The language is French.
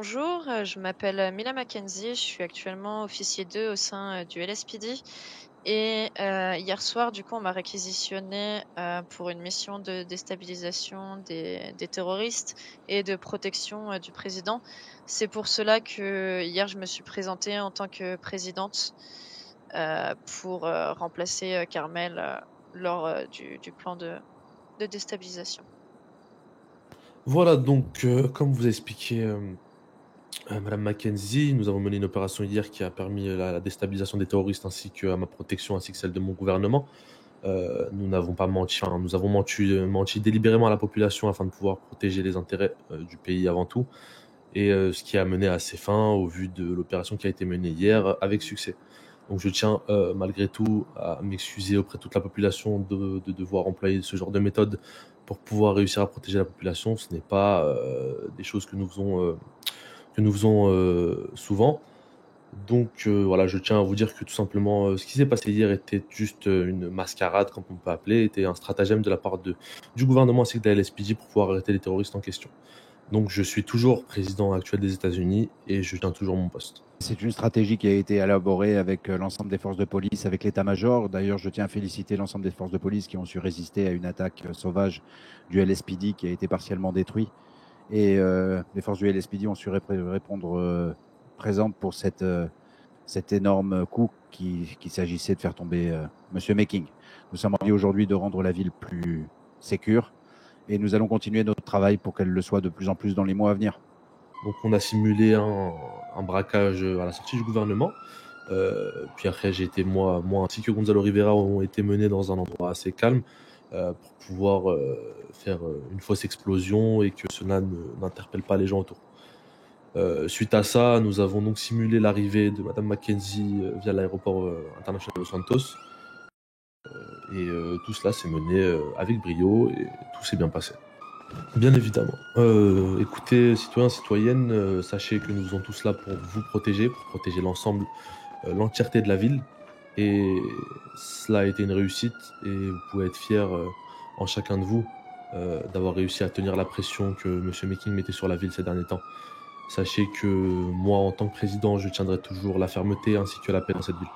Bonjour, je m'appelle Mila Mackenzie, je suis actuellement officier 2 au sein du LSPD et hier soir, du coup, on m'a réquisitionné pour une mission de déstabilisation des terroristes et de protection du président. C'est pour cela que hier, je me suis présentée en tant que présidente pour remplacer Carmel lors du plan de déstabilisation. Voilà, donc, comme vous a expliqué Madame Mackenzie, nous avons mené une opération hier qui a permis la déstabilisation des terroristes ainsi qu'à ma protection, ainsi que celle de mon gouvernement. Nous n'avons pas menti, enfin, nous avons menti délibérément à la population afin de pouvoir protéger les intérêts du pays avant tout, et ce qui a mené à ses fins au vu de l'opération qui a été menée hier avec succès. Donc je tiens malgré tout à m'excuser auprès de toute la population de devoir employer ce genre de méthode pour pouvoir réussir à protéger la population. Ce n'est pas des choses que nous faisons souvent. Donc voilà, je tiens à vous dire que tout simplement, ce qui s'est passé hier était juste une mascarade, comme on peut appeler, était un stratagème de la part du gouvernement ainsi que de la LSPD pour pouvoir arrêter les terroristes en question. Donc je suis toujours président actuel des États-Unis et je tiens toujours mon poste. C'est une stratégie qui a été élaborée avec l'ensemble des forces de police, avec l'état-major. D'ailleurs, je tiens à féliciter l'ensemble des forces de police qui ont su résister à une attaque sauvage du LSPD qui a été partiellement détruit. Et les forces du LSPD ont su répondre présentes pour cet énorme coup qu'il s'agissait de faire tomber Monsieur Making. Nous sommes envie aujourd'hui de rendre la ville plus sécure et nous allons continuer notre travail pour qu'elle le soit de plus en plus dans les mois à venir. Donc on a simulé un braquage à la sortie du gouvernement. Puis après, j'ai été moi ainsi que Gonzalo Rivera ont été menés dans un endroit assez calme pour pouvoir faire une fausse explosion et que cela n'interpelle pas les gens autour. Suite à ça, nous avons donc simulé l'arrivée de Madame Mackenzie via l'aéroport international de Los Santos. Et tout cela s'est mené avec brio et tout s'est bien passé. Bien évidemment. Écoutez, citoyens, citoyennes, sachez que nous faisons tout cela pour protéger l'ensemble, l'entièreté de la ville. Et cela a été une réussite et vous pouvez être fiers en chacun de vous d'avoir réussi à tenir la pression que Monsieur Making mettait sur la ville ces derniers temps. Sachez que moi, en tant que président, je tiendrai toujours la fermeté ainsi que la paix dans cette ville.